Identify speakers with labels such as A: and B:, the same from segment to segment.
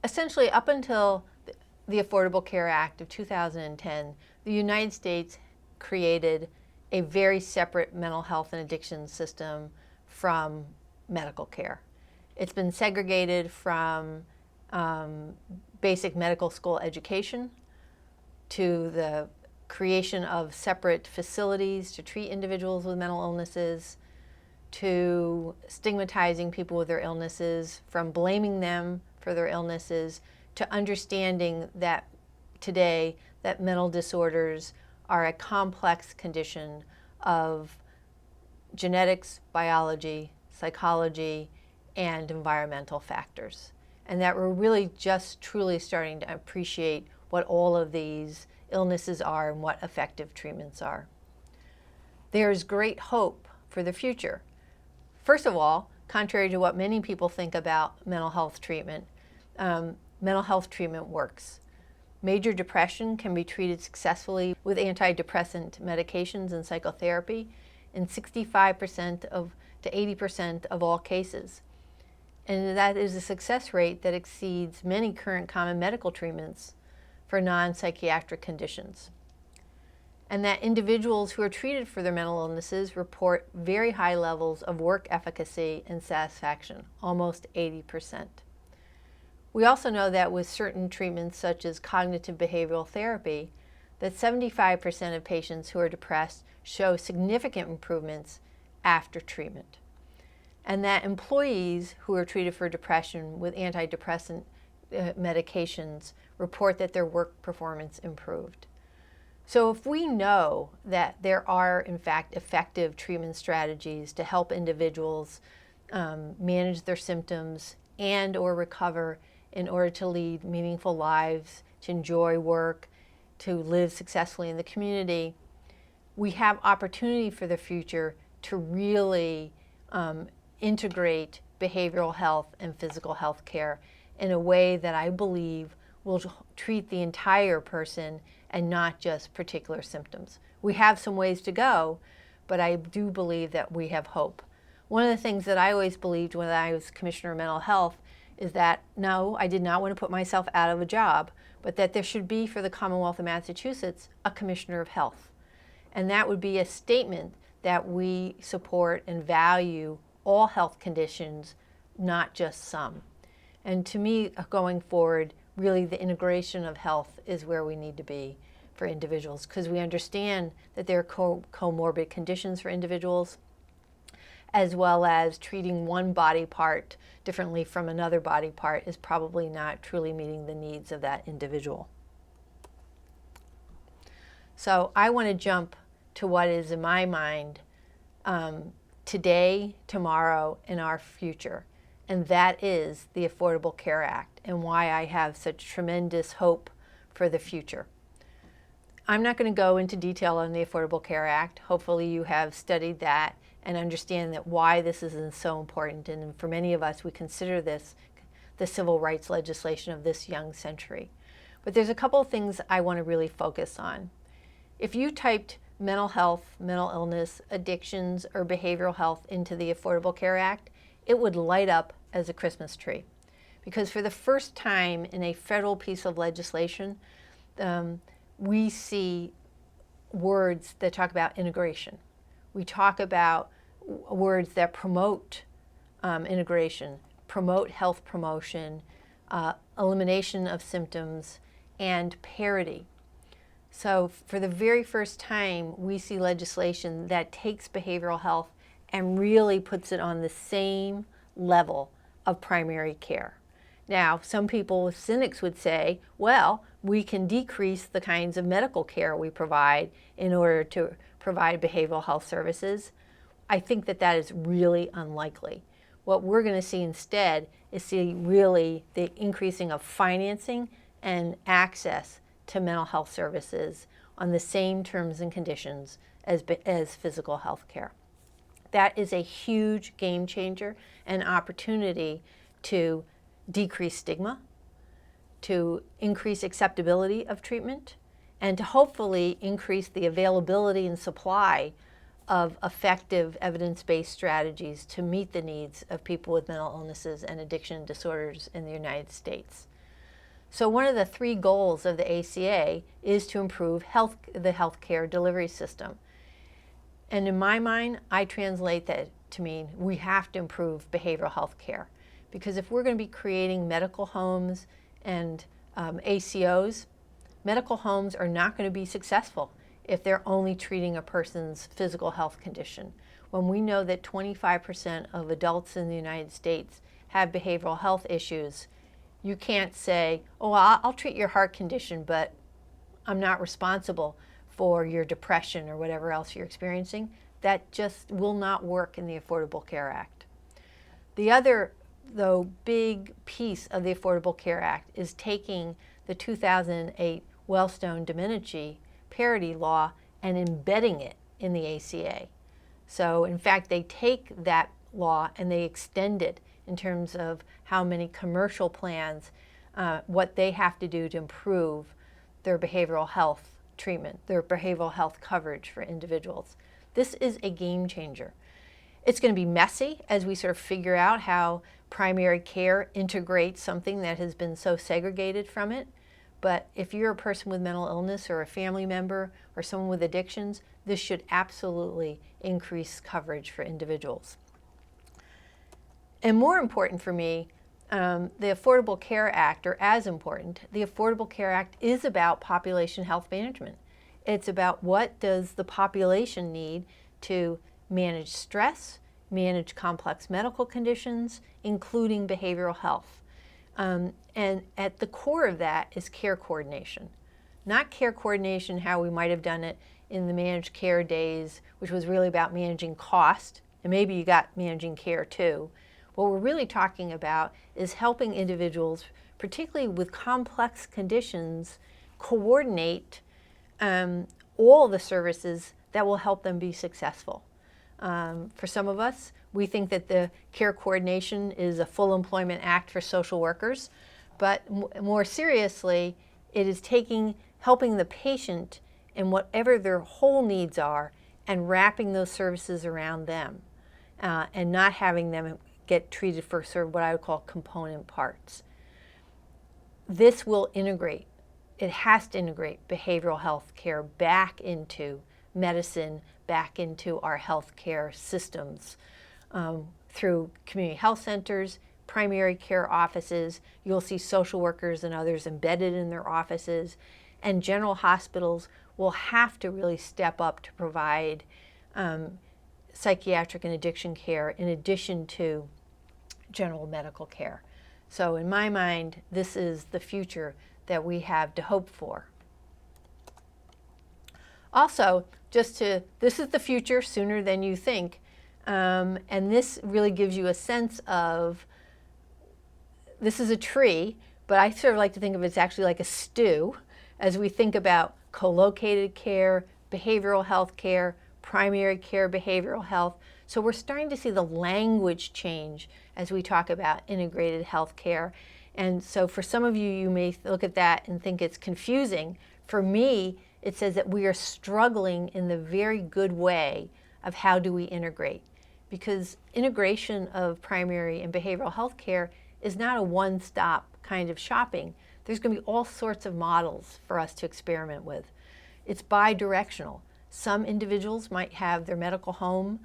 A: essentially up until the Affordable Care Act of 2010, the United States created a very separate mental health and addiction system from medical care. It's been segregated from basic medical school education to the creation of separate facilities to treat individuals with mental illnesses, to stigmatizing people with their illnesses, from blaming them for their illnesses, to understanding that today that mental disorders are a complex condition of genetics, biology, psychology, and environmental factors. And that we're really just truly starting to appreciate what all of these illnesses are and what effective treatments are. There's great hope for the future. First of all, contrary to what many people think about mental health treatment works. Major depression can be treated successfully with antidepressant medications and psychotherapy in 65% to 80% of all cases. And that is a success rate that exceeds many current common medical treatments for non-psychiatric conditions. And that individuals who are treated for their mental illnesses report very high levels of work efficacy and satisfaction, almost 80%. We also know that with certain treatments such as cognitive behavioral therapy, that 75% of patients who are depressed show significant improvements after treatment. And that employees who are treated for depression with antidepressant medications report that their work performance improved. So if we know that there are, in fact, effective treatment strategies to help individuals manage their symptoms and or recover in order to lead meaningful lives, to enjoy work, to live successfully in the community, we have opportunity for the future to really integrate behavioral health and physical health care in a way that I believe will treat the entire person and not just particular symptoms. We have some ways to go, but I do believe that we have hope. One of the things that I always believed when I was Commissioner of Mental Health is that, no, I did not want to put myself out of a job, but that there should be for the Commonwealth of Massachusetts a Commissioner of Health. And that would be a statement that we support and value all health conditions, not just some. And to me, going forward, really the integration of health is where we need to be for individuals, because we understand that there are comorbid conditions for individuals, as well as treating one body part differently from another body part is probably not truly meeting the needs of that individual. So I want to jump to what is in my mind today, tomorrow, and our future. And that is the Affordable Care Act and why I have such tremendous hope for the future. I'm not going to go into detail on the Affordable Care Act. Hopefully you have studied that and understand that why this is so important. And for many of us, we consider this the civil rights legislation of this young century. But there's a couple of things I want to really focus on. If you typed mental health, mental illness, addictions, or behavioral health into the Affordable Care Act, it would light up as a Christmas tree. Because for the first time in a federal piece of legislation, we see words that talk about integration. We talk about words that promote integration, promote health promotion, elimination of symptoms, and parity. So for the very first time, we see legislation that takes behavioral health and really puts it on the same level of primary care. Now, some people, cynics, would say, well, we can decrease the kinds of medical care we provide in order to provide behavioral health services. I think that that is really unlikely. What we're going to see instead is really the increasing of financing and access to mental health services on the same terms and conditions as physical health care. That is a huge game changer and opportunity to decrease stigma, to increase acceptability of treatment, and to hopefully increase the availability and supply of effective evidence-based strategies to meet the needs of people with mental illnesses and addiction disorders in the United States. So one of the 3 goals of the ACA is to improve the healthcare delivery system. And in my mind, I translate that to mean we have to improve behavioral health care. Because if we're going to be creating medical homes and ACOs, medical homes are not going to be successful if they're only treating a person's physical health condition. When we know that 25% of adults in the United States have behavioral health issues, you can't say, oh, I'll treat your heart condition, but I'm not responsible for your depression or whatever else you're experiencing. That just will not work in the Affordable Care Act. The other, though, big piece of the Affordable Care Act is taking the 2008 Wellstone-Domenici parity law and embedding it in the ACA. So, in fact, they take that law and they extend it in terms of how many commercial plans, what they have to do to improve their behavioral health treatment, their behavioral health coverage for individuals. This is a game changer. It's going to be messy as we sort of figure out how primary care integrates something that has been so segregated from it. But if you're a person with mental illness or a family member or someone with addictions, this should absolutely increase coverage for individuals. And more important for me, the Affordable Care Act, or as important, the Affordable Care Act is about population health management. It's about what does the population need to manage stress, manage complex medical conditions, including behavioral health. And at the core of that is care coordination. Not care coordination how we might have done it in the managed care days, which was really about managing cost, and maybe you got managing care too. What we're really talking about is helping individuals, particularly with complex conditions, coordinate all the services that will help them be successful. For some of us, we think that the care coordination is a full employment act for social workers, but more seriously, it is helping the patient in whatever their whole needs are and wrapping those services around them and not having them get treated for sort of what I would call component parts. This will integrate. It has to integrate behavioral health care back into medicine, back into our healthcare systems through community health centers, primary care offices. You'll see social workers and others embedded in their offices, and general hospitals will have to really step up to provide psychiatric and addiction care in addition to general medical care. So in my mind, this is the future that we have to hope for. Also, this is the future sooner than you think, and this really gives you a sense of, this is a tree, but I sort of like to think of it as actually like a stew as we think about co-located care, behavioral health care, primary care behavioral health. So we're starting to see the language change as we talk about integrated health care. And so for some of you, you may look at that and think it's confusing. For me, it says that we are struggling in the very good way of how do we integrate. Because integration of primary and behavioral health care is not a one-stop kind of shopping. There's going to be all sorts of models for us to experiment with. It's bi-directional. Some individuals might have their medical home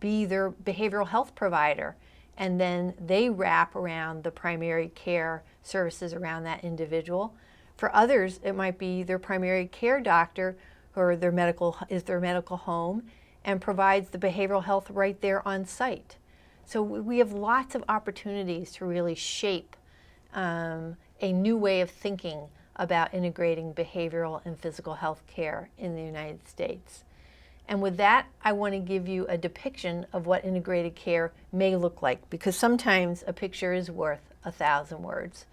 A: be their behavioral health provider, and then they wrap around the primary care services around that individual. For others, it might be their primary care doctor or their medical home and provides the behavioral health right there on site. So we have lots of opportunities to really shape a new way of thinking about integrating behavioral and physical health care in the United States. And with that, I want to give you a depiction of what integrated care may look like, because sometimes a picture is worth 1,000 words.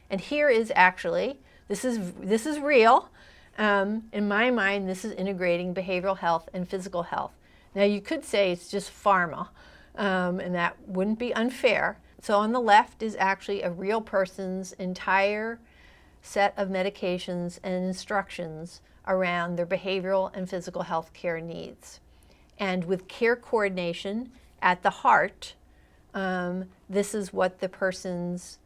A: And here is actually, this is real. In my mind, this is integrating behavioral health and physical health. Now you could say it's just pharma, and that wouldn't be unfair. So on the left is actually a real person's entire set of medications and instructions around their behavioral and physical health care needs. And with care coordination at the heart, this is what the person's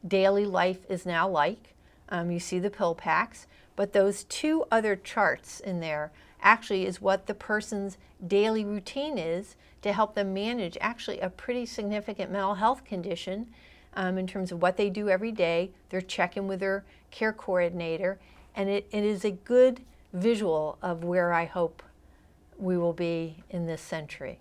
A: daily life is now like. You see the pill packs, but those two other charts in there actually is what the person's daily routine is to help them manage actually a pretty significant mental health condition in terms of what they do every day. They're checking with their care coordinator, and it is a good visual of where I hope we will be in this century.